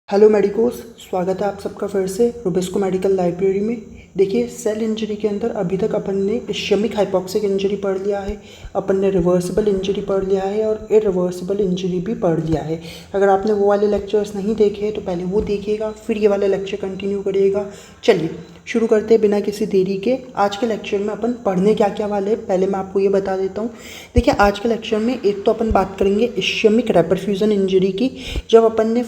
Hello medicos, स्वागत है आप सबका फिर से रोबेस्को मेडिकल लाइब्रेरी में। देखिए, सेल इंजरी के अंदर अभी तक अपन ने इश्यमिक हाइपॉक्सिक इंजरी पढ़ लिया है, अपन ने रिवर्सिबल इंजरी पढ़ लिया है और इरिवर्सिबल इंजरी भी पढ़ लिया है। अगर आपने वो वाले लेक्चर्स नहीं देखे तो पहले वो देखिएगा, फिर ये वाले लेक्चर कंटिन्यू करिएगा। चलिए शुरू करते हैं बिना किसी देरी के। आज के लेक्चर में अपन पढ़ने क्या क्या वाले हैं पहले मैं आपको ये बता देता हूँ। देखिए, आज के लेक्चर में एक तो अपन बात करेंगे इश्यमिक रेपरफ्यूजन इंजरी की। जब अपन ने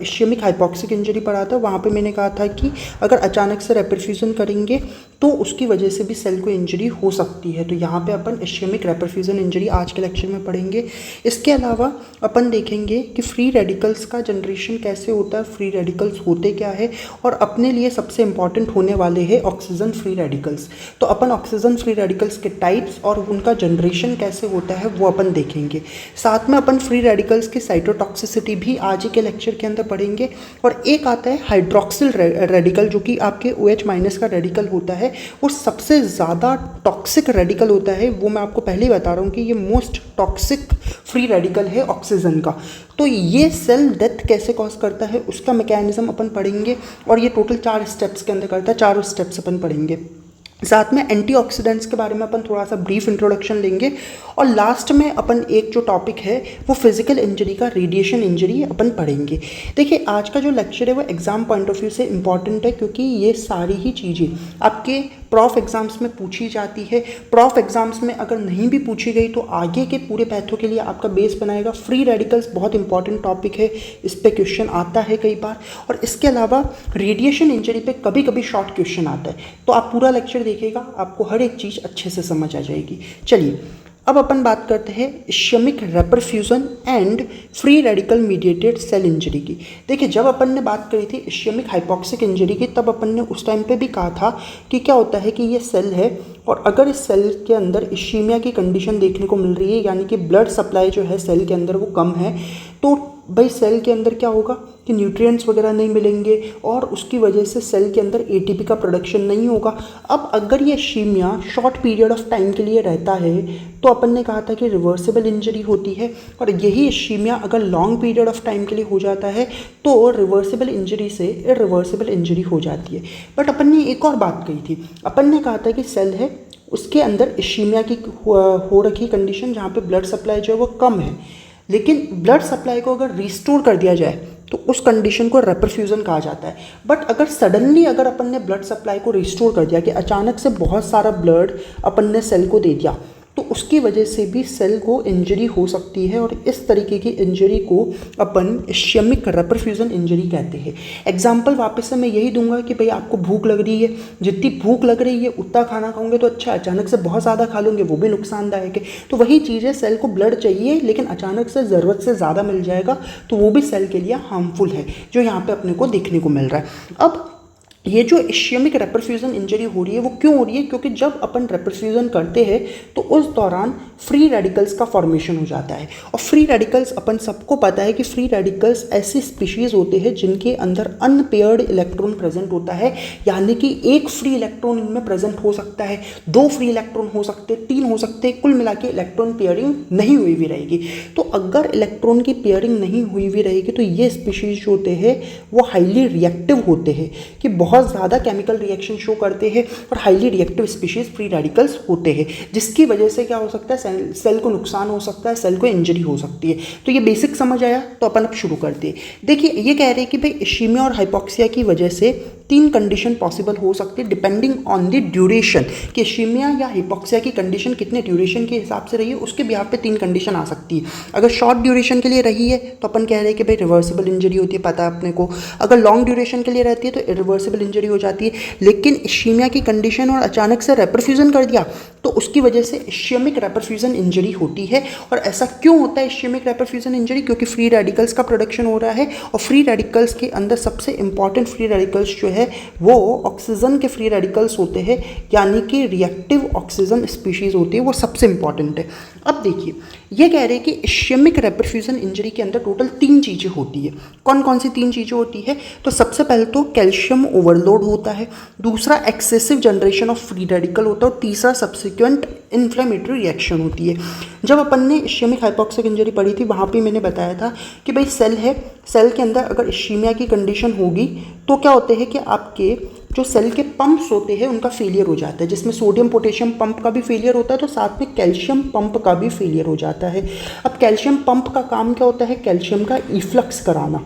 इश्यमिक हाइपॉक्सिक इंजरी पढ़ा था वहाँ पे मैंने कहा था कि अगर अचानक से रेपरफ्यूजन करेंगे तो उसकी वजह से भी सेल को इंजरी हो सकती है। तो यहाँ पे अपन इश्यमिक रेपरफ्यूजन इंजरी आज के लेक्चर में पढ़ेंगे। इसके अलावा अपन देखेंगे कि फ्री रेडिकल्स का जनरेशन कैसे होता है, फ्री रेडिकल्स होते क्या है, और अपने लिए सबसे इंपॉर्टेंट होने वाले हैं ऑक्सीजन फ्री रेडिकल्स। तो अपन ऑक्सीजन फ्री रेडिकल्स के टाइप्स और उनका जनरेशन कैसे होता है वो अपन देखेंगे। साथ में अपन फ्री रेडिकल्स की साइटोटॉक्सिसिटी भी आज ही के लेक्चर के अंदर पढ़ेंगे। और एक आता है हाइड्रोक्सिल रेडिकल, जो कि आपके OH- का रेडिकल होता है। वो सबसे ज़्यादा टॉक्सिक रेडिकल होता है। वो मैं आपको पहले ही बता रहा हूँ कि ये मोस्ट टॉक्सिक फ्री रेडिकल है ऑक्सीजन का। तो ये सेल डेथ कैसे कॉज करता है उसका मैकेनिज्म अपन पढ़ेंगे, और ये टोटल 4 स्टेप्स के अंदर करता है। चारों स्टेप्स अपन पढ़ेंगे। साथ में एंटीऑक्सीडेंट्स के बारे में अपन थोड़ा सा ब्रीफ इंट्रोडक्शन लेंगे, और लास्ट में अपन एक जो टॉपिक है वो फिजिकल इंजरी का रेडिएशन इंजरी अपन पढ़ेंगे। देखिए, आज का जो लेक्चर है वो एग्जाम पॉइंट ऑफ व्यू से इंपॉर्टेंट है, क्योंकि ये सारी ही चीज़ें आपके प्रॉफ एग्जाम्स में पूछी जाती है। प्रॉफ एग्जाम्स में अगर नहीं भी पूछी गई तो आगे के पूरे पैथो के लिए आपका बेस बनाएगा। फ्री रेडिकल्स बहुत इंपॉर्टेंट टॉपिक है, इस पर क्वेश्चन आता है कई बार। और इसके अलावा रेडिएशन इंजरी पे कभी कभी शॉर्ट क्वेश्चन आता है। तो आप पूरा लेक्चर देखिएगा, आपको हर एक चीज़ अच्छे से समझ आ जाएगी। चलिए अब अपन बात करते हैं ischaemic reperfusion and free radical mediated cell injury की। देखिए, जब अपन ने बात करी थी इश्यमिक हाइपॉक्सिक इंजरी की, तब अपन ने उस टाइम पे भी कहा था कि क्या होता है कि ये सेल है, और अगर इस सेल के अंदर इश्यमिया की कंडीशन देखने को मिल रही है, यानी कि ब्लड सप्लाई जो है सेल के अंदर वो कम है, तो भाई सेल के अंदर क्या होगा कि न्यूट्रिएंट्स वगैरह नहीं मिलेंगे, और उसकी वजह से सेल के अंदर ATP का प्रोडक्शन नहीं होगा। अब अगर ये इश्यमिया शॉर्ट पीरियड ऑफ टाइम के लिए रहता है तो अपन ने कहा था कि रिवर्सिबल इंजरी होती है, और यही इश्यमिया अगर लॉन्ग पीरियड ऑफ टाइम के लिए हो जाता है तो रिवर्सिबल इंजरी से इरिवर्सिबल इंजरी हो जाती है। बट अपन ने एक और बात कही थी, अपन ने कहा था कि सेल है उसके अंदर इश्यमिया की हो रखी कंडीशन जहाँ पे ब्लड सप्लाई जो है वो कम है, लेकिन ब्लड सप्लाई को अगर रिस्टोर कर दिया जाए तो उस कंडीशन को रेपरफ्यूजन कहा जाता है। बट अगर सडनली अगर अपन ने ब्लड सप्लाई को रिस्टोर कर दिया, कि अचानक से बहुत सारा ब्लड अपन ने सेल को दे दिया, तो उसकी वजह से भी सेल को इंजरी हो सकती है, और इस तरीके की इंजरी को अपन इश्यमिक रेपरफ्यूजन इंजरी कहते हैं। एग्जाम्पल वापस से मैं यही दूंगा कि भाई आपको भूख लग रही है, जितनी भूख लग रही है उतना खाना खाओगे तो अच्छा, अचानक से बहुत ज़्यादा खा लोगे वो भी नुकसानदायक है। तो वही चीज़ है, सेल को ब्लड चाहिए लेकिन अचानक से ज़रूरत से ज़्यादा मिल जाएगा तो वो भी सेल के लिए हार्मफुल है, जो यहाँ पर अपने को देखने को मिल रहा है। अब ये जो इश्यमिक रेपरफ्यूजन इंजरी हो रही है वो क्यों हो रही है? क्योंकि जब अपन रेपरफ्यूजन करते हैं तो उस दौरान फ्री रेडिकल्स का फॉर्मेशन हो जाता है। और फ्री रेडिकल्स अपन सबको पता है कि फ्री रेडिकल्स ऐसे स्पीशीज़ होते हैं जिनके अंदर अनपेयर्ड इलेक्ट्रॉन प्रेजेंट होता है, यानी कि एक फ्री इलेक्ट्रॉन इनमें प्रेजेंट हो सकता है, 2 फ्री इलेक्ट्रॉन हो सकते हैं, 3 हो सकते हैं, कुल मिला के इलेक्ट्रॉन पेयरिंग नहीं हुई हुई रहेगी। तो अगर इलेक्ट्रॉन की पेयरिंग नहीं हुई हुई रहेगी तो ये स्पीशीज़ जो होते हैं वो हाईली रिएक्टिव होते हैं, कि बहुत ज़्यादा केमिकल रिएक्शन शो करते हैं, और highly reactive species free radicals होते हैं, जिसकी वजह से क्या हो सकता है, सेल को नुकसान हो सकता है, सेल को इंजरी हो सकती है। तो ये बेसिक समझ आया। तो अपन अब शुरू करते हैं। देखिए, ये कह रहे हैं कि भाई इश्यमिया और हाइपॉक्सिया की वजह से 3 कंडीशन पॉसिबल हो सकती है डिपेंडिंग ऑन द ड्यूरेशन, कि इश्यमिया या हाइपॉक्सिया की कंडीशन कितने ड्यूरेशन के हिसाब से रही है उसके बिहाफ पे 3 कंडीशन आ सकती है। अगर शॉर्ट ड्यूरेशन के लिए रही है तो अपन कह रहे हैं कि भाई रिवर्सिबल इंजरी होती है, पता है अपने को। अगर लॉन्ग ड्यूरेशन के लिए रहती है तो इरिवर्सिबल इंजरी हो जाती है। लेकिन इश्यमिया की कंडीशन और अचानक से रेपरफ्यूजन कर दिया तो उसकी वजह से इश्यमिक रेपरफ्यूजन इंजरी होती है। और ऐसा क्यों होता है इश्यमिक रेपरफ्यूजन इंजरी? क्योंकि फ्री रेडिकल्स का प्रोडक्शन हो रहा है, और फ्री रेडिकल्स के अंदर सबसे इंपॉर्टेंट फ्री रेडिकल्स जो है वो ऑक्सीजन के फ्री रेडिकल्स होते हैं, यानी कि रिएक्टिव ऑक्सीजन स्पीशीज़ होती है, वो सबसे इंपॉर्टेंट है। अब देखिए, ये कह रहे हैं कि इश्यमिक रेपरफ्यूजन इंजरी के अंदर टोटल 3 चीज़ें होती है। कौन कौन सी 3 चीज़ें होती है? तो सबसे पहले तो कैल्शियम ओवरलोड होता है, दूसरा excessive generation of free radical होता है और तीसरा सब्सिक्वेंट इन्फ्लेमेटरी रिएक्शन होती है। जब अपन ने इश्यमिक हाइपोक्सिक इंजरी पढ़ी थी वहाँ पे मैंने बताया था कि भाई सेल है, सेल के अंदर अगर इश्यमिया की कंडीशन होगी तो क्या होते हैं कि आपके जो सेल के पंप्स होते हैं उनका फेलियर हो जाता है, जिसमें सोडियम पोटेशियम पंप का भी फेलियर होता है तो साथ में कैल्शियम पंप का भी फेलियर हो जाता है। अब कैल्शियम पंप का काम क्या होता है? कैल्शियम का इफ्लक्स कराना,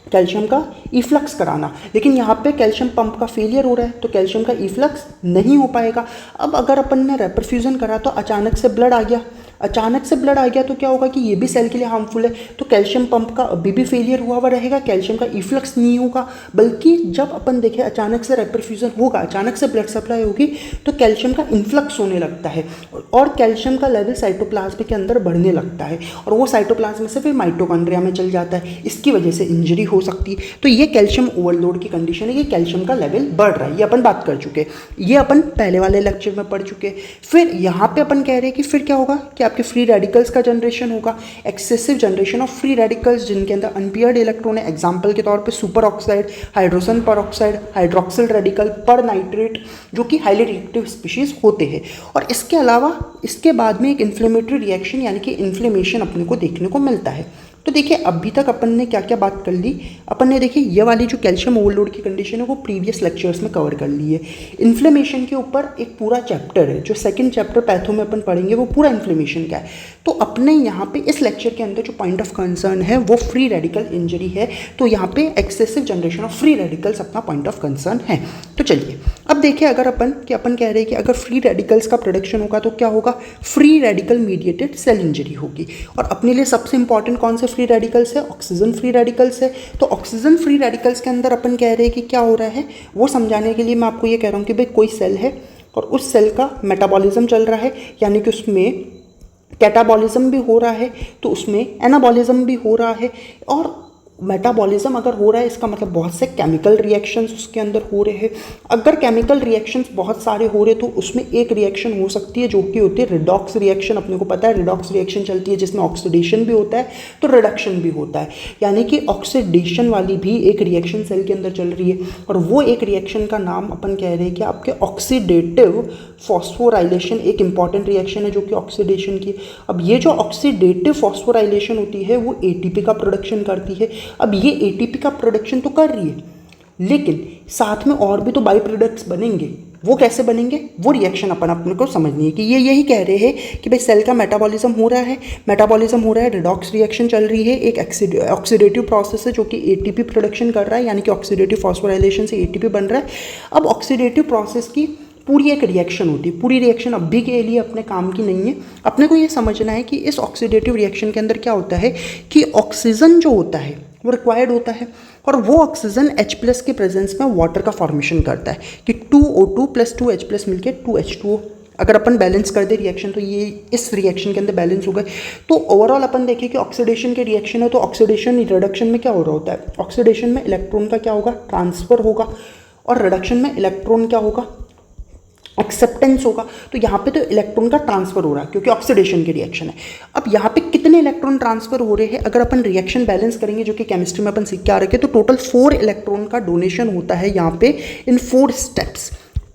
कैल्शियम का इफ्लक्स कराना। लेकिन यहाँ पे कैल्शियम पंप का फेलियर हो रहा है तो कैल्शियम का इफ्लक्स नहीं हो पाएगा। अब अगर अपन ने रेपरफ्यूजन करा तो अचानक से ब्लड आ गया, अचानक से ब्लड आ गया तो क्या होगा कि ये भी सेल के लिए हार्मफुल है, तो कैल्शियम पंप का अभी भी फेलियर हुआ हुआ रहेगा, कैल्शियम का इफ्लक्स नहीं होगा। बल्कि जब अपन देखें अचानक से रेपरफ्यूजन होगा, अचानक से ब्लड सप्लाई होगी तो कैल्शियम का इन्फ्लक्स होने लगता है और कैल्शियम का लेवल साइटोप्लाज्म के अंदर बढ़ने लगता है और वो साइटोप्लाज्म से फिर माइटोकॉन्ड्रिया में चल जाता है। इसकी वजह से इंजरी हो सकती है। तो ये कैल्शियम ओवरलोड की कंडीशन है, ये कैल्शियम का लेवल बढ़ रहा है, ये अपन बात कर चुके, ये अपन पहले वाले लेक्चर में पढ़ चुके। फिर यहाँ पे अपन कह रहे हैं कि फिर क्या होगा कि आपके फ्री रेडिकल्स का जनरेशन होगा, excessive generation of free radicals जिनके अंदर अनपेयर्ड इलेक्ट्रॉन है। एग्जांपल के तौर पे super oxide, hydrogen peroxide, hydroxyl radical, पर नाइट्रेट, जो कि हाईली रिएक्टिव स्पीशीज होते हैं। और इसके अलावा इसके बाद में एक इन्फ्लेमेटरी रिएक्शन यानी कि इन्फ्लेमेशन अपने को देखने को मिलता है। तो देखिए अभी तक अपन ने क्या क्या बात कर ली। अपन ने देखिए ये वाली जो कैल्शियम ओवरलोड की कंडीशन है वो प्रीवियस लेक्चर्स में कवर कर ली है। इन्फ्लेमेशन के ऊपर एक पूरा चैप्टर है, जो सेकंड चैप्टर पैथो में अपन पढ़ेंगे वो पूरा इन्फ्लेमेशन का है। तो अपने यहाँ पे इस लेक्चर के अंदर जो पॉइंट ऑफ कंसर्न है वो फ्री रेडिकल इंजरी है। तो यहाँ पे excessive generation of free radicals अपना पॉइंट ऑफ कंसर्न है। तो चलिए अब देखिए अगर अपन कह रहे हैं कि अगर फ्री रेडिकल्स का प्रोडक्शन होगा तो क्या होगा? Free radical mediated cell injury होगी। और अपने लिए सबसे इंपॉर्टेंट कौन से फ्री रेडिकल्स है? ऑक्सीजन फ्री रेडिकल्स है। तो ऑक्सीजन फ्री रेडिकल्स के अंदर अपन कह रहे हैं कि क्या हो रहा है वो समझाने के लिए मैं आपको ये कह रहा हूँ कि भाई कोई सेल है और उस सेल का मेटाबॉलिज्म चल रहा है, यानी कि उसमें कैटाबॉलिज्म भी हो रहा है तो उसमें एनाबॉलिज्म भी हो रहा है। और मेटाबॉलिज्म अगर हो रहा है इसका मतलब बहुत से केमिकल रिएक्शंस उसके अंदर हो रहे हैं। अगर केमिकल रिएक्शंस बहुत सारे हो रहे तो उसमें एक रिएक्शन हो सकती है जो कि होती है रिडॉक्स रिएक्शन। अपने को पता है रिडॉक्स रिएक्शन चलती है जिसमें ऑक्सीडेशन भी होता है तो रिडक्शन भी होता है, यानी कि ऑक्सीडेशन वाली भी एक रिएक्शन सेल के अंदर चल रही है। और वो एक रिएक्शन का नाम अपन कह रहे हैं कि आपके ऑक्सीडेटिव फॉस्फोराइलेशन एक इंपॉर्टेंट रिएक्शन है जो कि ऑक्सीडेशन की। अब ये जो ऑक्सीडेटिव फॉस्फोराइलेशन होती है वो एटीपी का प्रोडक्शन करती है। अब ये एटीपी का प्रोडक्शन तो कर रही है लेकिन साथ में और भी तो बाई प्रोडक्ट्स बनेंगे। वो कैसे बनेंगे? वो रिएक्शन अपने को समझनी है कि ये यही कह रहे हैं कि भाई सेल का मेटाबॉलिज्म हो रहा है, रिडॉक्स रिएक्शन चल रही है, एक ऑक्सीडेटिव प्रोसेस है जो कि एटीपी प्रोडक्शन कर रहा है, यानी कि ऑक्सीडेटिव फॉस्फोराइलेशन से एटीपी बन रहा है। अब ऑक्सीडेटिव प्रोसेस की पूरी एक रिएक्शन होती है। पूरी रिएक्शन अभी के लिए अपने काम की नहीं है। अपने को ये समझना है कि इस ऑक्सीडेटिव रिएक्शन के अंदर क्या होता है कि ऑक्सीजन जो होता है वो रिक्वायर्ड होता है और वो ऑक्सीजन H+ के प्रेजेंस में वाटर का फॉर्मेशन करता है कि 2O2 + 2H+ मिलकर 2H2O। अगर अपन बैलेंस कर दे रिएक्शन तो ये इस रिएक्शन के अंदर बैलेंस हो गए। तो ओवरऑल अपन देखें कि ऑक्सीडेशन के रिएक्शन है तो ऑक्सीडेशन रिडक्शन में क्या हो रहा होता है? ऑक्सीडेशन में इलेक्ट्रॉन का क्या होगा? ट्रांसफर होगा और रिडक्शन में इलेक्ट्रॉन क्या होगा? एक्सेप्टेंस होगा। तो यहाँ पे तो इलेक्ट्रॉन का ट्रांसफर हो रहा है क्योंकि ऑक्सीडेशन की रिएक्शन है। अब यहाँ पे कितने इलेक्ट्रॉन ट्रांसफर हो रहे हैं? अगर अपन रिएक्शन बैलेंस करेंगे जो कि केमिस्ट्री में अपन सीख के आ रहे हैं तो टोटल 4 इलेक्ट्रॉन का डोनेशन होता है यहाँ पे इन 4 स्टेप्स।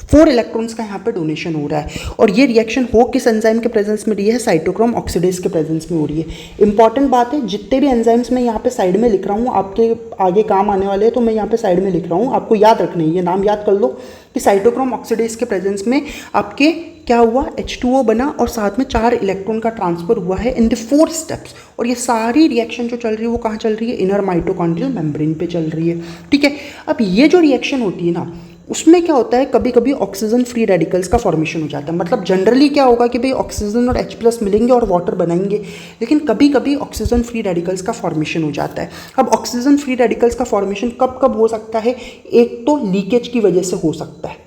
4 इलेक्ट्रॉन्स का यहाँ पे डोनेशन हो रहा है और ये रिएक्शन हो किस एंजाइम के प्रेजेंस में रही है? साइटोक्रोम ऑक्सीडेज के प्रेजेंस में हो रही है। इंपॉर्टेंट बात है, जितने भी एंजाइम्स मैं यहाँ पे साइड में लिख रहा हूँ आपके आगे काम आने वाले हैं तो मैं यहाँ पे साइड में लिख रहा हूँ, आपको याद रखना है, ये नाम याद कर लो कि साइटोक्रोम ऑक्सीडेज के प्रेजेंस में आपके क्या हुआ? H2O बना और साथ में 4 इलेक्ट्रॉन का ट्रांसफर हुआ है इन द 4 स्टेप्स। और ये सारी रिएक्शन जो चल रही है वो कहाँ चल रही है? इनर माइटोकॉन्ड्रियल मेम्ब्रेन पे चल रही है। ठीक है, अब ये जो रिएक्शन होती है ना उसमें क्या होता है, कभी कभी ऑक्सीजन फ्री रेडिकल्स का फॉर्मेशन हो जाता है। मतलब जनरली क्या होगा कि भाई ऑक्सीजन और H+ मिलेंगे और वाटर बनाएंगे, लेकिन कभी कभी ऑक्सीजन फ्री रेडिकल्स का फॉर्मेशन हो जाता है। अब ऑक्सीजन फ्री रेडिकल्स का फॉर्मेशन कब कब हो सकता है? एक तो लीकेज की वजह से हो सकता है,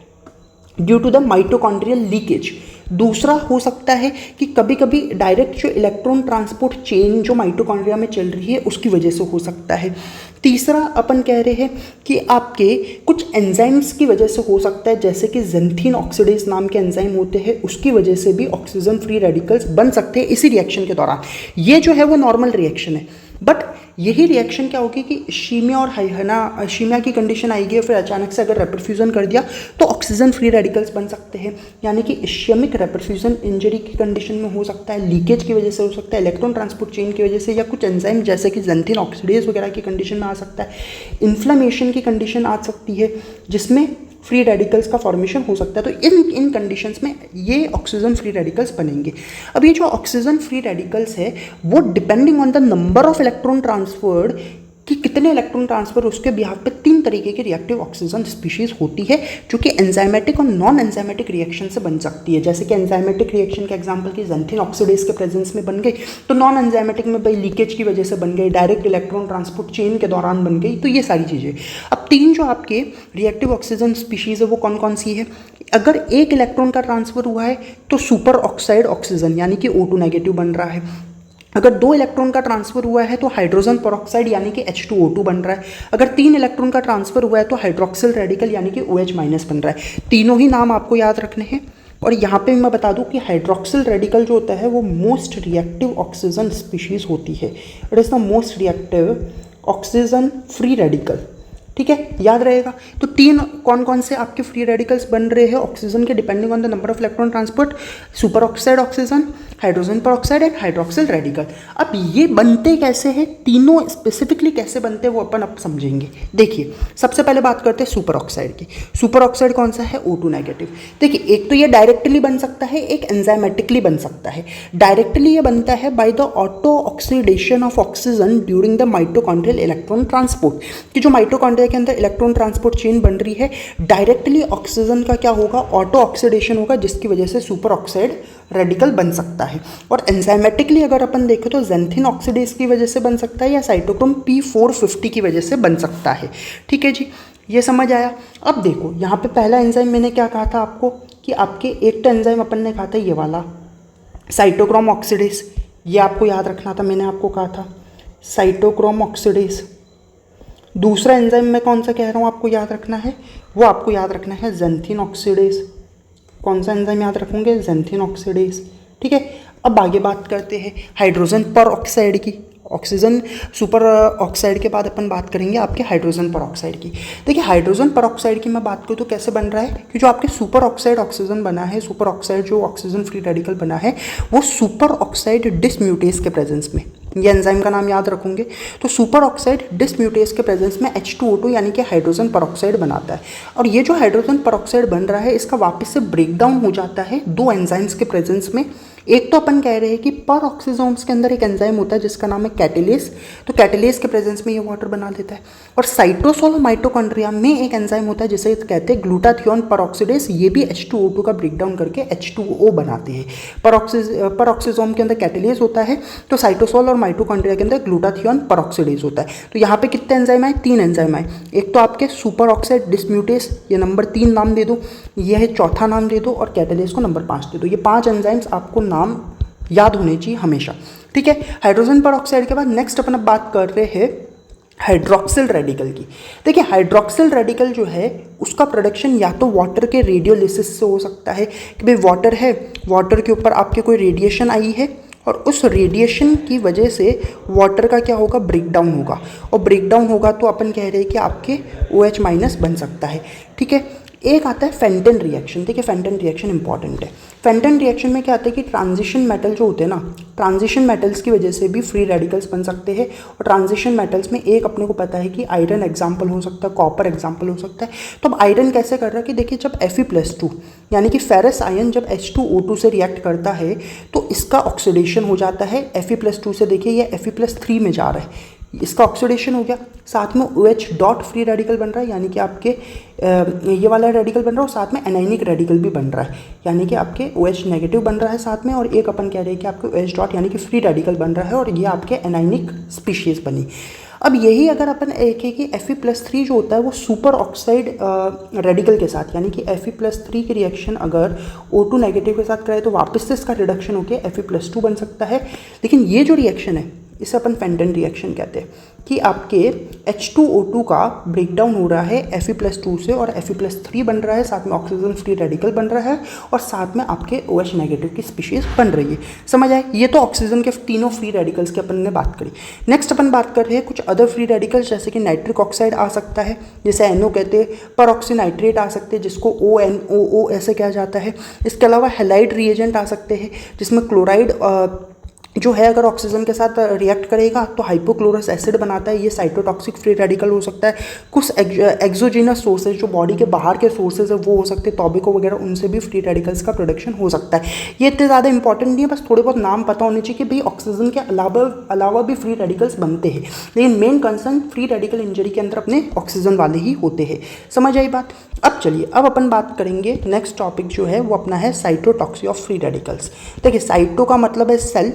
due to the mitochondrial leakage. दूसरा हो सकता है कि कभी कभी डायरेक्ट जो इलेक्ट्रॉन ट्रांसपोर्ट चेन जो माइटोकॉन्ड्रिया में चल रही है उसकी वजह से हो सकता है। तीसरा अपन कह रहे हैं कि आपके कुछ एंजाइम्स की वजह से हो सकता है, जैसे कि ज़ैंथीन ऑक्सीडेज नाम के एंजाइम होते हैं, उसकी वजह से भी ऑक्सीजन फ्री रेडिकल्स बन सकते हैं इसी रिएक्शन के दौरान। ये जो है वो नॉर्मल रिएक्शन है, बट यही रिएक्शन क्या होगी कि इश्कीमिया और इश्कीमिया की कंडीशन आएगी और फिर अचानक से अगर रेपरफ्यूजन कर दिया तो ऑक्सीजन फ्री रेडिकल्स बन सकते हैं। यानी कि इश्केमिक रेपरफ्यूजन इंजरी की कंडीशन में हो सकता है, लीकेज की वजह से हो सकता है, इलेक्ट्रॉन ट्रांसपोर्ट चेन की वजह से, या कुछ एंजाइम जैसे कि ज़ैंथीन ऑक्सीडेज वगैरह की कंडीशन में आ सकता है, इन्फ्लेमेशन की कंडीशन आ सकती है जिसमें फ्री रेडिकल्स का फॉर्मेशन हो सकता है। तो इन कंडीशंस में ये ऑक्सीजन फ्री रेडिकल्स बनेंगे। अब ये जो ऑक्सीजन फ्री रेडिकल्स है वो depending on the number of electron transferred कि कितने इलेक्ट्रॉन ट्रांसफर उसके बिहाफ पे 3 तरीके की रिएक्टिव ऑक्सीजन स्पीशीज़ होती है जो कि एंजाइमेटिक और नॉन एंजाइमेटिक रिएक्शन से बन सकती है। जैसे कि एंजाइमेटिक रिएक्शन के एग्जांपल की ज़ैंथीन ऑक्सीडेज के प्रेजेंस में बन गई, तो नॉन एंजाइमेटिक में भाई लीकेज की वजह से बन गई, डायरेक्ट इलेक्ट्रॉन ट्रांसपोर्ट चेन के दौरान बन गई। तो ये सारी चीज़ें। अब 3 जो आपके रिएक्टिव ऑक्सीजन स्पीशीज़ है वो कौन कौन सी है? अगर एक इलेक्ट्रॉन का ट्रांसफर हुआ है तो सुपर ऑक्साइड ऑक्सीजन यानी कि O2 नेगेटिव बन रहा है। अगर 2 इलेक्ट्रॉन का ट्रांसफर हुआ है तो हाइड्रोजन पेरोक्साइड यानी कि H2O2 बन रहा है। अगर 3 इलेक्ट्रॉन का ट्रांसफर हुआ है तो हाइड्रोक्सिल रेडिकल यानी कि OH- बन रहा है। तीनों ही नाम आपको याद रखने हैं। और यहाँ पे मैं बता दूँ कि हाइड्रोक्सिल रेडिकल जो होता है वो मोस्ट रिएक्टिव ऑक्सीजन स्पीशीज़ होती है। It is the most reactive oxygen free radical. ठीक है, याद रहेगा। तो 3 कौन कौन से आपके फ्री रेडिकल्स बन रहे हैं ऑक्सीजन के depending on the number of electron transport? Super oxide oxygen, hydrogen peroxide and hydroxyl radical. अब ये बनते कैसे हैं, तीनों स्पेसिफिकली कैसे बनते हैं वो अपन अब समझेंगे। देखिए, सबसे पहले बात करते हैं सुपर ऑक्साइड की। सुपर ऑक्साइड कौन सा है? O2 negative. देखिए, एक तो ये डायरेक्टली बन सकता है, एक एंजाइमेटिकली बन सकता है। डायरेक्टली ये बनता है by the auto oxidation of oxygen during the mitochondrial electron transport. कि जो माइटोकॉन्ड्रिया के अंदर इलेक्ट्रॉन ट्रांसपोर्ट चेन बन रही है, डायरेक्टली ऑक्सीजन का क्या होगा? ऑटो ऑक्सीडेशन होगा, जिसकी वजह से सुपर ऑक्साइड रेडिकल बन सकता है। और एंजाइमेटिकली अगर अपन देखें तो ज़ैंथीन ऑक्सीडेज की वजह से बन सकता है या साइटोक्रोम P450 की वजह से बन सकता है। ठीक है जी, ये समझ आया। अब देखो यहाँ पे पहला एंजाइम मैंने क्या कहा था आपको कि आपके एक तो एंजाइम अपन ने कहा था ये वाला साइटोक्रोम ऑक्सीडेज, ये आपको याद रखना था, मैंने आपको कहा था साइटोक्रोम ऑक्सीडेज। दूसरा एंजाइम मैं कौन सा कह रहा हूँ आपको याद रखना है, वो आपको याद रखना है ज़ैंथीन ऑक्सीडेज। कौन सा एंजाइम याद रखोगे? Xanthine oxidase. ठीक है, अब आगे बात करते हैं हाइड्रोजन पर ऑक्साइड की। ऑक्सीजन सुपर ऑक्साइड के बाद अपन बात करेंगे आपके हाइड्रोजन पर ऑक्साइड की। देखिए, हाइड्रोजन पर ऑक्साइड की मैं बात करूँ तो कैसे बन रहा है कि जो आपके सुपर ऑक्साइड ऑक्सीजन बना है, सुपर ऑक्साइड जो ऑक्सीजन फ्री रेडिकल बना है वो सुपर ऑक्साइड डिसम्यूटेज के प्रेजेंस में, ये एंजाइम का नाम याद रखोगे तो सुपर ऑक्साइड डिसम्यूटेज के प्रेजेंस में H2O2 यानी कि हाइड्रोजन परऑक्साइड बनाता है। और ये जो हाइड्रोजन परऑक्साइड बन रहा है इसका वापस से ब्रेकडाउन हो जाता है 2 एंजाइम्स के प्रेजेंस में। एक तो अपन कह रहे हैं कि पर ऑक्सीजोम्स के अंदर एक एंजाइम होता है जिसका नाम है कैटेलेस, तो कैटेलेस के प्रेजेंस में ये वाटर बना देता है। और साइटोसोल और माइटोकॉन्ड्रिया में एक एंजाइम होता है जिसे कहते हैं ग्लूटाथियोन परऑक्सीडेज, ये भी H2O2 का ब्रेकडाउन करके H2O बनाते हैं। पर ऑक्सीजोम के अंदर कैटेलेस होता है तो साइटोसोल और माइटोकॉन्ड्रिया के अंदर ग्लूटाथियोन परऑक्सीडेज होता है। तो यहाँ पे कितने एंजाइम आए? 3 एंजाइम आए। एक तो आपके सुपर ऑक्साइड डिसम्यूटेज, ये नंबर 3 नाम दे दो, ये है चौथा नाम दे दो, और कैटेलेस को नंबर 5 दे दो। ये 5 एंजाइम्स आपको नाम याद होने चाहिए हमेशा। ठीक है, हाइड्रोजन पर ऑक्साइड के बाद नेक्स्ट अपन अब बात कर रहे हैं हाइड्रोक्सिल रेडिकल की। देखिए, हाइड्रोक्सिल रेडिकल जो है उसका प्रोडक्शन या तो वाटर के रेडियोलिसिस से हो सकता है कि भाई वाटर है, वाटर के ऊपर आपके कोई रेडिएशन आई है और उस रेडिएशन की वजह से वाटर का क्या होगा? ब्रेकडाउन होगा। और ब्रेकडाउन होगा तो अपन कह रहे हैं कि आपके OH- बन सकता है। ठीक है, एक आता है फेंटन रिएक्शन। देखिए, फेंटन रिएक्शन इंपॉर्टेंट है। फेंटन रिएक्शन में क्या आता है कि ट्रांजिशन मेटल जो होते हैं ना, ट्रांजिशन मेटल्स की वजह से भी फ्री रेडिकल्स बन सकते हैं। और ट्रांजिशन मेटल्स में एक अपने को पता है कि आयरन एग्जाम्पल हो सकता है, कॉपर एग्जाम्पल हो सकता है। तो अब आयरन कैसे कर रहा है कि देखिए, जब Fe+2 यानी कि फेरस आयन जब H2O2 से रिएक्ट करता है तो इसका ऑक्सीडेशन हो जाता है Fe+2 से। देखिए, ये Fe+3 में जा रहा है। इसका ऑक्सीडेशन हो गया, साथ में OH डॉट फ्री रेडिकल बन रहा है, यानी कि आपके ये वाला रेडिकल बन रहा है, और साथ में एनाइनिक रेडिकल भी बन रहा है, यानी कि आपके OH नेगेटिव बन रहा है साथ में, और एक अपन कह रहे हैं कि आपके OH डॉट यानी कि फ्री रेडिकल बन रहा है, और ये आपके एनाइनिक स्पीशीज़ बनी। अब यही अगर अपन देखें कि Fe+3 जो होता है वो सुपर ऑक्साइड रेडिकल के साथ, यानी कि Fe+3 की रिएक्शन अगर O2 नेगेटिव के साथ कराए तो वापस से इसका रिडक्शन होकर Fe+2 बन सकता है। लेकिन ये जो रिएक्शन है इसे अपन फेंटन रिएक्शन कहते हैं, कि आपके H2O2 का ब्रेकडाउन हो रहा है Fe+2 से, और Fe+3 बन रहा है, साथ में ऑक्सीजन फ्री रेडिकल बन रहा है, और साथ में आपके OH नेगेटिव की स्पीशीज़ बन रही है। समझ आए? ये तो ऑक्सीजन के तीनों फ्री रेडिकल्स की अपन ने बात करी। नेक्स्ट अपन बात कर रहे हैं कुछ अदर फ्री रेडिकल्स, जैसे कि नाइट्रिक ऑक्साइड आ सकता है, जैसे NO कहते हैं, परऑक्सीनाइट्रेट आ सकते हैं जिसको ONOO ऐसे कहा जाता है। इसके अलावा हैलाइड रिएजेंट आ सकते हैं, जिसमें क्लोराइड जो है अगर ऑक्सीजन के साथ रिएक्ट करेगा तो हाइपोक्लोरस एसिड बनाता है, ये साइटोटॉक्सिक फ्री रेडिकल हो सकता है। कुछ एक्सोजीनस सोर्सेज जो बॉडी के बाहर के सोर्सेज है वो हो सकते हैं, टॉबैको वगैरह, उनसे भी फ्री रेडिकल्स का प्रोडक्शन हो सकता है। ये इतने ज़्यादा इंपॉर्टेंट नहीं है, बस थोड़े बहुत नाम पता होने चाहिए कि भाई ऑक्सीजन के अलावा भी फ्री रेडिकल्स बनते हैं, लेकिन main concern free radical injury के अंदर अपने ऑक्सीजन वाले ही होते हैं। समझ आई बात? अब चलिए, अब अपन बात करेंगे नेक्स्ट टॉपिक जो है वो अपना है साइटोटॉक्सी ऑफ फ्री रेडिकल्स। देखिए, साइटो का मतलब है सेल,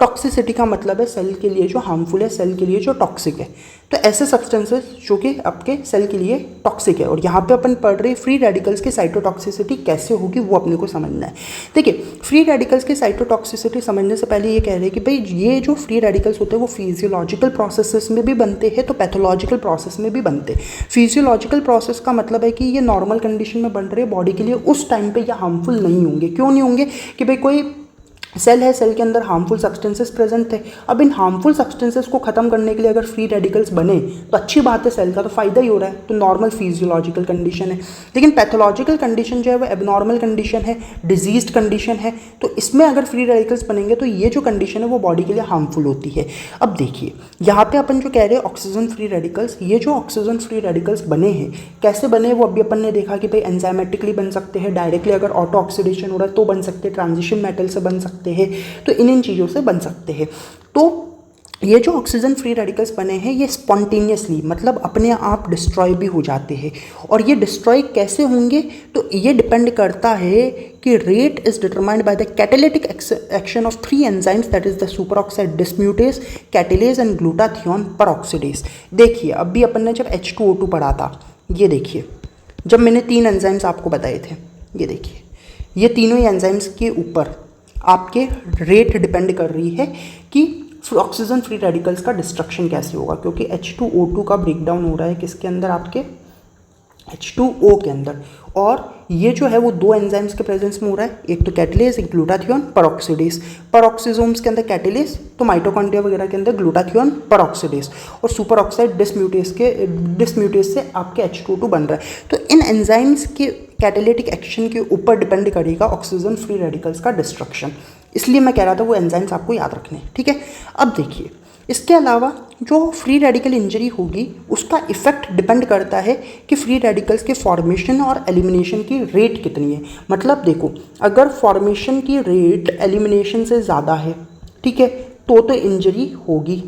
टॉक्सिसिटी का मतलब है सेल के लिए जो हार्मफुल है, सेल के लिए जो टॉक्सिक है। तो ऐसे सब्सटेंसेस जो कि आपके सेल के लिए टॉक्सिक है, और यहाँ पे अपन पढ़ रहे फ्री रेडिकल्स की साइटोटॉक्सिसिटी कैसे होगी वो अपने को समझना है। देखिए, फ्री रेडिकल्स की साइटोटॉक्सिसिटी समझने से पहले ये कह रहे हैं कि भाई ये जो फ्री रेडिकल्स होते हैं वो फिजियोलॉजिकल प्रोसेसेस में भी बनते हैं, तो पैथोलॉजिकल प्रोसेस में भी बनते हैं। फिजियोलॉजिकल प्रोसेस का मतलब है कि ये नॉर्मल कंडीशन में बन रहे बॉडी के लिए, उस टाइम पर ये हार्मफुल नहीं होंगे। क्यों नहीं होंगे? कि भाई कोई सेल है, सेल के अंदर हार्मफुल सब्सटेंसेस प्रेजेंट थे, अब इन हार्मफुल सब्सटेंसेस को खत्म करने के लिए अगर फ्री रेडिकल्स बने तो अच्छी बात है, सेल का तो फायदा ही हो रहा है, तो नॉर्मल फिजियोलॉजिकल कंडीशन है। लेकिन पैथोलॉजिकल कंडीशन जो है वो एबनॉर्मल कंडीशन है, डिजीज्ड कंडीशन है, तो इसमें अगर फ्री रेडिकल्स बनेंगे तो ये जो कंडीशन है वो बॉडी के लिए हार्मफुल होती है। अब देखिए, यहाँ पे अपन जो कह रहे हैं ऑक्सीजन फ्री रेडिकल्स, ये जो ऑक्सीजन फ्री रेडिकल्स बने हैं कैसे बने वो अभी अपन ने देखा कि भाई एंजाइमेटिकली बन सकते हैं, डायरेक्टली अगर ऑटो ऑक्सीडेशन हो रहा है तो बन सकते हैं, ट्रांजिशन मेटल से बन सकते हैं, तो इन चीज़ों से बन सकते हैं। तो ये जो ऑक्सीजन फ्री रेडिकल्स बने हैं ये स्पॉन्टेनियसली मतलब अपने आप डिस्ट्रॉय भी हो जाते हैं, और ये डिस्ट्रॉय कैसे होंगे तो ये डिपेंड करता है कि rate is determined by the catalytic action of 3 enzymes, that is the super oxide dismutase, catalase and glutathione peroxidase. देखिए, अभी अपन ने जब H2O2 पढ़ा था, ये देखिए, जब मैंने 3 एंजाइम्स आपको बताए थे, ये देखिए, ये तीनों ही एंजाइम्स के ऊपर आपके रेट डिपेंड कर रही है कि ऑक्सीजन फ्री रेडिकल्स का डिस्ट्रक्शन कैसे होगा, क्योंकि H2O2 का ब्रेकडाउन हो रहा है किसके अंदर, आपके H2O के अंदर, और ये जो है वो 2 एंजाइम्स के प्रेजेंस में हो रहा है, एक तो कैटेलेज, एक ग्लूटाथियोन परऑक्सीडेज। परऑक्सीजोम्स के अंदर कैटेलेज, तो माइटोकॉन्ड्रिया वगैरह के अंदर ग्लूटाथियोन परऑक्सीडेज, और सुपर ऑक्साइड डिस्म्यूटेज से आपके H2O2 बन रहा है। तो इन एंजाइम्स के कैटालिटिक एक्शन के ऊपर डिपेंड करेगा ऑक्सीजन फ्री रेडिकल्स का डिस्ट्रक्शन, इसलिए मैं कह रहा था वो एंजाइम्स आपको याद रखने हैं, ठीक है। अब देखिए, इसके अलावा जो फ्री रेडिकल इंजरी होगी उसका इफेक्ट डिपेंड करता है कि फ्री रेडिकल्स के फॉर्मेशन और एलिमिनेशन की रेट कितनी है। मतलब देखो, अगर फॉर्मेशन की रेट एलिमिनेशन से ज़्यादा है, ठीक है, तो इंजरी होगी,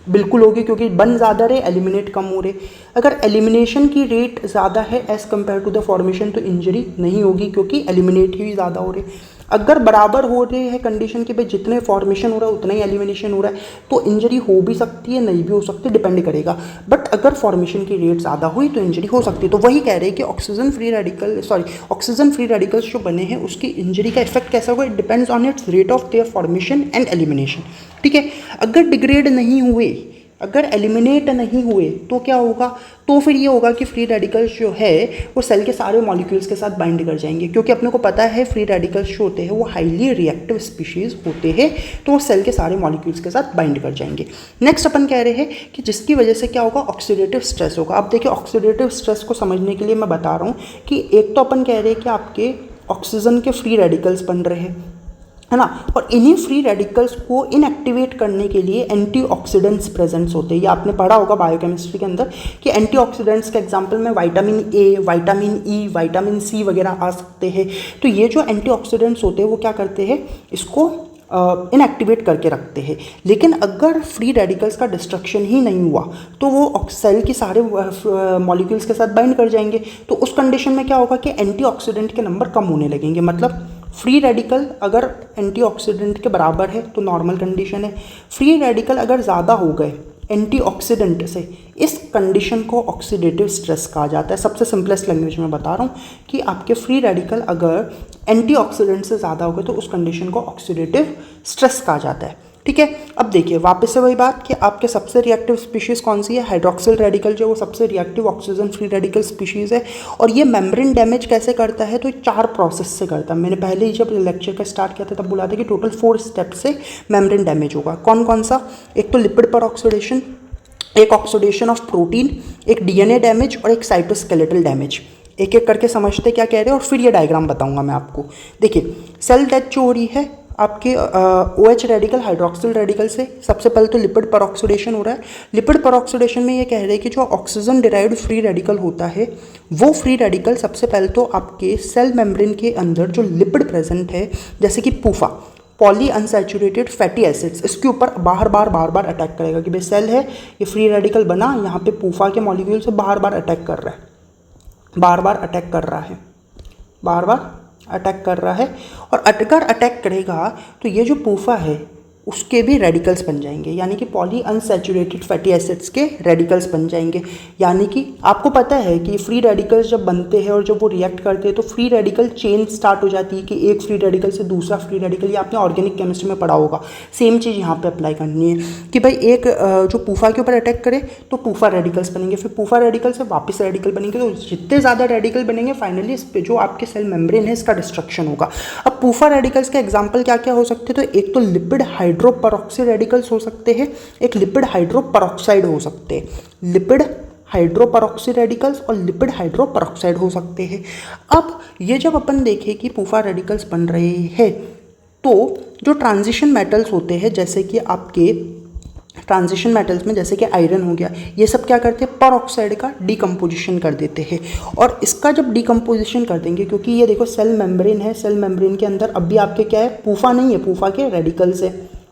बिल्कुल होगी, क्योंकि बन ज़्यादा रहे, एलिमिनेट कम हो रहे। अगर एलिमिनेशन की रेट ज़्यादा है as compare to the formation तो इंजरी नहीं होगी, क्योंकि एलिमिनेट ही ज़्यादा हो रहे। अगर बराबर हो रहे हैं कंडीशन कि भाई जितने फॉर्मेशन हो रहा है उतना ही एलिमिनेशन हो रहा है, तो इंजरी हो भी सकती है, नहीं भी हो सकती, डिपेंड करेगा। बट अगर फॉर्मेशन की रेट ज़्यादा हुई तो इंजरी हो सकती है। तो वही कह रहे हैं कि ऑक्सीजन फ्री रेडिकल्स जो बने हैं उसकी इंजरी का इफेक्ट कैसा होगा, it depends on it's rate of their formation and elimination, ठीक है। अगर डिग्रेड नहीं हुए, अगर एलिमिनेट नहीं हुए तो क्या होगा, तो फिर ये होगा कि फ्री रेडिकल्स जो है वो सेल के सारे मॉलिक्यूल्स के साथ बाइंड कर जाएंगे, क्योंकि अपने को पता है फ्री रेडिकल्स जो होते हैं वो हाईली रिएक्टिव स्पीशीज़ होते हैं, तो वो सेल के सारे मॉलिक्यूल्स के साथ बाइंड कर जाएंगे। नेक्स्ट अपन कह रहे हैं कि जिसकी वजह से क्या होगा, ऑक्सीडेटिव स्ट्रेस होगा। अब देखिए, ऑक्सीडेटिव स्ट्रेस को समझने के लिए मैं बता रहा हूँ कि एक तो अपन कह रहे हैं कि आपके ऑक्सीजन के फ्री रेडिकल्स बन रहे हैं, है ना, और इन्हीं फ्री रेडिकल्स को इनएक्टिवेट करने के लिए एंटीऑक्सीडेंट्स प्रेजेंट्स होते हैं। ये आपने पढ़ा होगा बायोकेमिस्ट्री के अंदर कि एंटीऑक्सीडेंट्स के एग्जांपल में vitamin A, vitamin E, vitamin C वगैरह आ सकते हैं। तो ये जो एंटीऑक्सीडेंट्स होते हैं वो क्या करते हैं, इसको इनएक्टिवेट करके रखते हैं। लेकिन अगर फ्री रेडिकल्स का डिस्ट्रक्शन ही नहीं हुआ तो वो सेल के सारे मॉलिक्यूल्स के साथ बाइंड कर जाएंगे। तो उस कंडीशन में क्या होगा कि एंटीऑक्सीडेंट के नंबर कम होने लगेंगे। मतलब फ्री रेडिकल अगर एंटीऑक्सीडेंट के बराबर है तो नॉर्मल कंडीशन है, फ्री रेडिकल अगर ज़्यादा हो गए एंटीऑक्सीडेंट से, इस कंडीशन को ऑक्सीडेटिव स्ट्रेस कहा जाता है। सबसे सिंपलेस्ट लैंग्वेज में बता रहा हूँ कि आपके फ्री रेडिकल अगर एंटीऑक्सीडेंट से ज़्यादा हो गए तो उस कंडीशन को ऑक्सीडेटिव स्ट्रेस कहा जाता है। ठीक है, अब देखिए वापस से वही बात कि आपके सबसे रिएक्टिव स्पीशीज़ कौन सी है, हाइड्रोक्सिल रेडिकल जो वो सबसे reactive oxygen free radical species है। और ये मेम्ब्रेन डैमेज कैसे करता है, तो 4 प्रोसेस से करता है। मैंने पहले ही जब लेक्चर का स्टार्ट किया था तब बोला था कि टोटल 4 स्टेप से मेम्ब्रेन डैमेज होगा। कौन कौन सा, एक तो लिपिड पर ऑक्सीडेशन, एक ऑक्सीडेशन ऑफ प्रोटीन, एक डीएनए डैमेज और एक साइटोस्केलेटल डैमेज। एक एक करके समझते क्या कह रहे हैं और फिर ये डायग्राम बताऊंगा मैं आपको। देखिए सेल डेथ जो हो रही है आपके OH रेडिकल हाइड्रोक्सिल रेडिकल से, सबसे पहले तो लिपिड पर ऑक्सीडेशन हो रहा है। लिपिड पर ऑक्सीडेशन में ये कह रहे हैं कि जो ऑक्सीजन डिराइव्ड फ्री रेडिकल होता है वो फ्री रेडिकल सबसे पहले तो आपके सेल मेम्ब्रेन के अंदर जो लिपिड प्रेजेंट है जैसे कि पूफा, पॉली अनसैचुरेटेड फैटी एसिड्स, इसके ऊपर बार बार अटैक करेगा कि भाई सेल है ये फ्री रेडिकल बना, यहाँ पे पूफा के मॉलिक्यूल से बार बार अटैक कर रहा है, बार बार अटैक कर रहा है। और अगर अटैक करेगा तो ये जो पूफा है उसके भी रेडिकल्स बन जाएंगे, यानी कि पॉली अनसैचुरेटेड फैटी एसिड्स के रेडिकल्स बन जाएंगे। यानी कि आपको पता है कि फ्री रेडिकल्स जब बनते हैं और जब वो रिएक्ट करते हैं तो फ्री रेडिकल चेन स्टार्ट हो जाती है कि एक फ्री रेडिकल से दूसरा फ्री रेडिकल, ये आपने ऑर्गेनिक केमिस्ट्री में पढ़ा होगा। सेम चीज़ यहाँ पे अप्लाई करनी है कि भाई एक जो पूफा के ऊपर अटैक करे तो पूफा रेडिकल्स बनेंगे, फिर पूफा रेडिकल से वापस रेडिकल बनेंगे। तो जितने ज़्यादा रेडिकल बनेंगे फाइनली इस पर जो आपके सेल मेम्ब्रेन है इसका डिस्ट्रक्शन होगा। अब पूफा रेडिकल्स के एग्जाम्पल क्या क्या हो सकते हैं, तो एक तो लिपिड हाइड्रोपरऑक्सी रेडिकल्स हो सकते हैं, एक लिपिड हाइड्रोपरऑक्साइड हो सकते हैं। लिपिड हाइड्रोपरऑक्सी रेडिकल्स और लिपिड हाइड्रोपरऑक्साइड हो सकते हैं। अब ये जब अपन देखें कि पूफा रेडिकल्स बन रहे हैं तो जो ट्रांजिशन मेटल्स होते हैं जैसे कि आपके ट्रांजिशन मेटल्स में जैसे कि आयरन हो गया, ये सब क्या करते हैं, परऑक्साइड का डिकम्पोजिशन कर देते हैं। और इसका जब डिकम्पोजिशन कर देंगे, क्योंकि ये देखो सेल मेम्ब्रेन है, सेल मेम्ब्रेन के अंदर अब भी आपके क्या है, पूफा नहीं है, पूफा के रेडिकल्स है,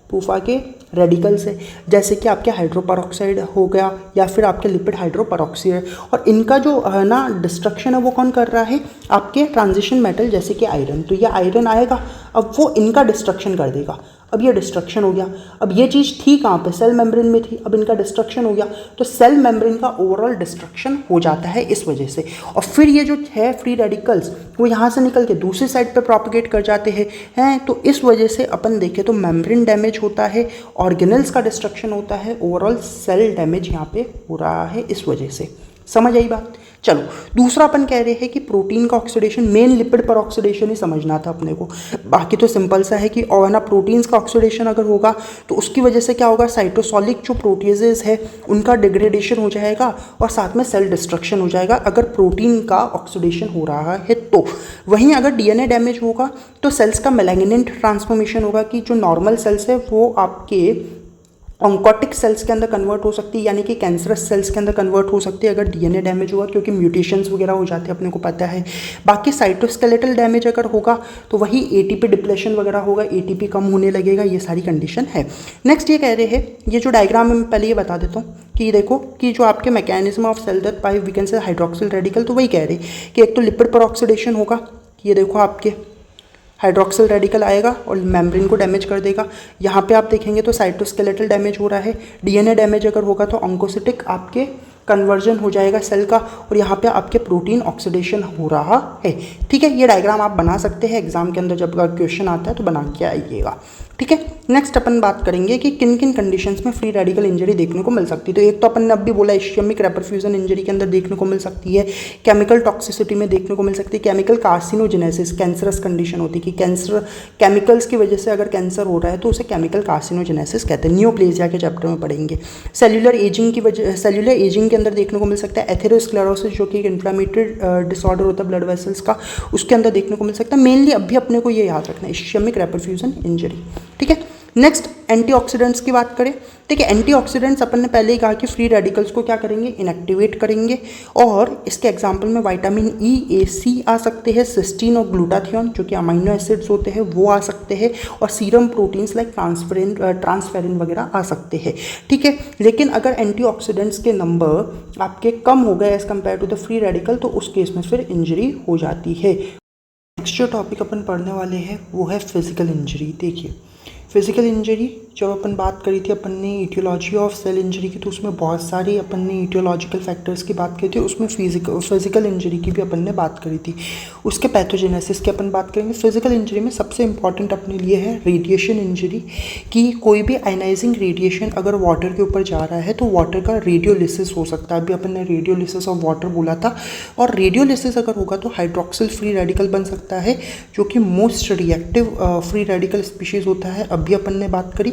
पूफा के रेडिकल्स है, जैसे कि आपके हाइड्रोपरऑक्साइड हो गया या फिर आपके लिपिड हाइड्रोपरऑक्साइड। और इनका जो है ना डिस्ट्रक्शन है वो कौन कर रहा है, आपके ट्रांजिशन मेटल जैसे कि आयरन। तो ये आयरन आएगा, अब वो इनका डिस्ट्रक्शन कर देगा। अब ये डिस्ट्रक्शन हो गया। अब ये चीज़ थी कहाँ पे, सेल मेम्ब्रेन में थी, अब इनका डिस्ट्रक्शन हो गया तो सेल मेम्ब्रेन का ओवरऑल डिस्ट्रक्शन हो जाता है इस वजह से। और फिर ये जो है फ्री रेडिकल्स वो यहाँ से निकल के दूसरी साइड पे प्रोपिगेट कर जाते हैं तो इस वजह से अपन देखें तो मेम्ब्रेन डैमेज होता है, ऑर्गेनल्स का डिस्ट्रक्शन होता है, ओवरऑल सेल डैमेज यहाँ पे हो रहा है इस वजह से। समझ आई बात। चलो दूसरा अपन कह रहे हैं कि प्रोटीन का ऑक्सीडेशन, मेन लिपिड पर ऑक्सीडेशन ही समझना था अपने को, बाकी तो सिंपल सा है कि और ना प्रोटीन्स का ऑक्सीडेशन अगर होगा तो उसकी वजह से क्या होगा, साइटोसोलिक जो प्रोटीजेज है उनका डिग्रेडेशन हो जाएगा और साथ में सेल डिस्ट्रक्शन हो जाएगा अगर प्रोटीन का ऑक्सीडेशन हो रहा है तो। वहीं अगर डीएनए डैमेज होगा तो सेल्स का मेलैनिनेंट ट्रांसफॉर्मेशन होगा कि जो नॉर्मल सेल्स है वो आपके ऑन्कोटिक सेल्स के अंदर कन्वर्ट हो सकती है, यानी कि कैंसरस सेल्स के अंदर कन्वर्ट हो सकती है अगर डीएनए डैमेज हुआ, क्योंकि म्यूटेशंस वगैरह हो जाते हैं अपने को पता है। बाकी साइटोस्केलेटल डैमेज अगर होगा तो वही एटीपी डिप्लेशन वगैरह होगा, एटीपी कम होने लगेगा, ये सारी कंडीशन है। नेक्स्ट ये कह रहे हैं, ये जो डायग्राम है मैं पहले ये बता देता हूँ कि देखो कि जो आपके mechanism of cell death by we can say hydroxyl radical, तो वही कह रहे कि एक तो लिपिड पर ऑक्सीडेशन होगा, ये देखो आपके हाइड्रोक्सिल रेडिकल आएगा और मेम्ब्रेन को डैमेज कर देगा। यहाँ पे आप देखेंगे तो साइटोस्केलेटल डैमेज हो रहा है, डीएनए डैमेज अगर होगा तो ऑन्कोसिटिक आपके कन्वर्जन हो जाएगा सेल का, और यहाँ पे आपके प्रोटीन ऑक्सीडेशन हो रहा है। ठीक है, ये डायग्राम आप बना सकते हैं एग्जाम के अंदर, जब क्वेश्चन आता है तो बना के आइएगा। ठीक है, नेक्स्ट अपन बात करेंगे कि किन किन कंडीशंस में फ्री रेडिकल इंजरी देखने को मिल सकती है। तो एक तो अपन ने अभी बोला इश्यमिक रेपरफ्यूजन इंजरी के अंदर देखने को मिल सकती है, केमिकल टॉक्सिसिटी में देखने को मिल सकती है, केमिकल कार्सिनोजेनेसिस कैंसरस कंडीशन होती है कि कैंसर केमिकल्स की वजह से अगर कैंसर हो रहा है तो उसे केमिकल कार्सिनोजेनेसिस कहते हैं, नियोप्लेजिया के चैप्टर में पढ़ेंगे। सेल्यूलर एजिंग की वजह, सेल्यूलर एजिंग के अंदर देखने को मिल सकता है, एथेरोस्क्लेरोसिस जो कि एक इन्फ्लेमेटरी डिसऑर्डर होता है ब्लड वेसल्स का, उसके अंदर देखने को मिल सकता है। मेनली अभी अपने को ये याद रखना है इश्यमिक रेपरफ्यूजन इंजरी। ठीक है, नेक्स्ट एंटीऑक्सीडेंट्स की बात करें, देखिए एंटीऑक्सीडेंट्स अपन ने पहले ही कहा कि फ्री रेडिकल्स को क्या करेंगे, इनएक्टिवेट करेंगे। और इसके एग्जांपल में विटामिन ई, ए, सी आ सकते हैं, सिस्टीन और ग्लूटाथियोन जो कि अमाइनो एसिड्स होते हैं वो आ सकते हैं, और सीरम प्रोटीन्स लाइक ट्रांसफेरिन वगैरह आ सकते हैं, ठीक है। लेकिन अगर एंटीऑक्सीडेंट्स के नंबर आपके कम हो गए as compare to the free radical तो उस केस में फिर इंजरी हो जाती है। नेक्स्ट जो टॉपिक अपन पढ़ने वाले हैं वो है फिजिकल इंजरी। देखिए फिजिकल इंजरी जब अपन बात करी थी अपन ने ईटियोलॉजी ऑफ सेल इंजरी की, तो उसमें बहुत सारी अपन ने ईटियोलॉजिकल फैक्टर्स की बात करी थी, उसमें फिजिकल इंजरी की भी अपन ने बात करी थी। उसके पैथोजेनेसिस की अपन बात करेंगे। फिजिकल इंजरी में सबसे इंपॉर्टेंट अपने लिए है रेडिएशन इंजरी, कि कोई भी आयनाइजिंग रेडिएशन अगर वाटर के ऊपर जा रहा है तो वाटर का रेडियोलिसिस हो सकता है। अभी अपन ने रेडियोलिसिस ऑफ वाटर बोला था, और रेडियोलिसिस अगर होगा तो हाइड्रोक्सिल फ्री रेडिकल बन सकता है जो कि most reactive free radical species होता है, अभी अपन ने बात करी।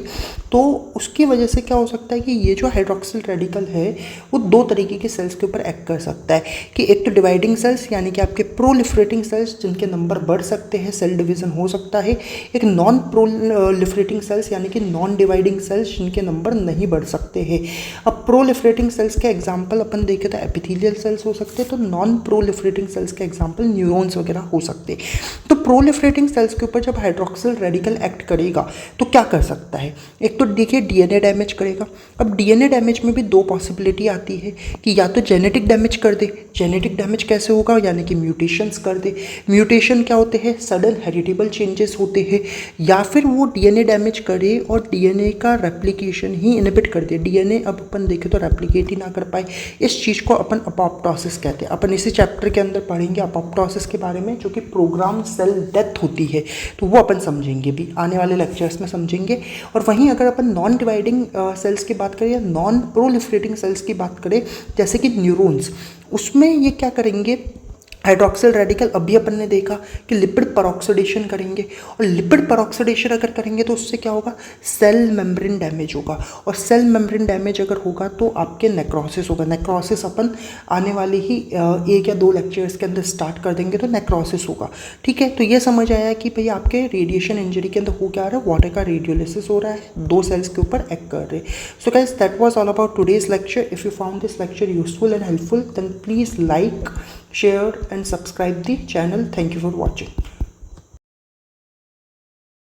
तो उसकी वजह से क्या हो सकता है कि ये जो हाइड्रोक्सिल रेडिकल है वो दो तरीके के सेल्स के ऊपर एक्ट कर सकता है, कि एक तो डिवाइडिंग सेल्स यानी कि आपके प्रोलिफरेटिंग सेल्स जिनके नंबर बढ़ सकते हैं, सेल डिवीजन हो सकता है, एक नॉन प्रोलिफरेटिंग सेल्स यानी कि नॉन डिवाइडिंग सेल्स जिनके नंबर नहीं बढ़ सकते हैं। अब प्रोलिफरेटिंग सेल्स के एग्जाम्पल अपन देखें तो एपिथेलियल सेल्स हो सकते हैं, तो नॉन प्रोलिफरेटिंग सेल्स के एग्जाम्पल न्यूरॉन्स वगैरह हो सकते हैं। तो प्रोलिफरेटिंग सेल्स के ऊपर जब हाइड्रोक्सिल रेडिकल एक्ट करेगा तो क्या कर सकता है, एक तो देखिए डीएनए डैमेज करेगा। अब डीएनए डैमेज में भी दो पॉसिबिलिटी आती है कि या तो जेनेटिक डैमेज कर दे। जेनेटिक डैमेज कैसे होगा, यानी कि म्यूटेशंस कर दे। म्यूटेशन क्या होते हैं, सडन हेरिटेबल चेंजेस होते हैं। या फिर वो डीएनए डैमेज करे और डीएनए का रेप्लिकेशन ही इनहिबिट कर दे, डीएनए अब अपन देखें तो रेप्लिकेट ही ना कर पाए। इस चीज़ को अपन अपोप्टोसिस कहते हैं। अपन इसी चैप्टर के अंदर पढ़ेंगे अपोप्टोसिस के बारे में, जो कि प्रोग्राम सेल डेथ होती है, तो वो अपन समझेंगे भी आने वाले लेक्चर्स में समझेंगे। और वहीं अगर अपन नॉन डिवाइडिंग सेल्स की बात करें या नॉन प्रोलिफरेटिंग सेल्स की बात करें जैसे कि न्यूरॉन्स, उसमें ये क्या करेंगे, हाइड्रोक्सिल रेडिकल अभी अपन ने देखा कि लिपिड परऑक्सीडेशन करेंगे, और लिपिड परऑक्सीडेशन अगर करेंगे तो उससे क्या होगा, सेल मेम्ब्रेन डैमेज होगा, और सेल मेम्ब्रेन डैमेज अगर होगा तो आपके नेक्रोसिस होगा। नेक्रोसिस अपन आने वाले ही एक या दो लेक्चर्स के अंदर स्टार्ट कर देंगे, तो नेक्रोसिस होगा, ठीक है। तो ये समझ आया कि भाई आपके रेडिएशन इंजरी के अंदर हो क्या रहा है, वाटर का रेडियोलिसिस हो रहा है, दो सेल्स के ऊपर एक्ट कर रहे। So guys that was all about today's lecture. If you found this lecture useful and helpful, then please like, share and subscribe the channel. Thank you for watching.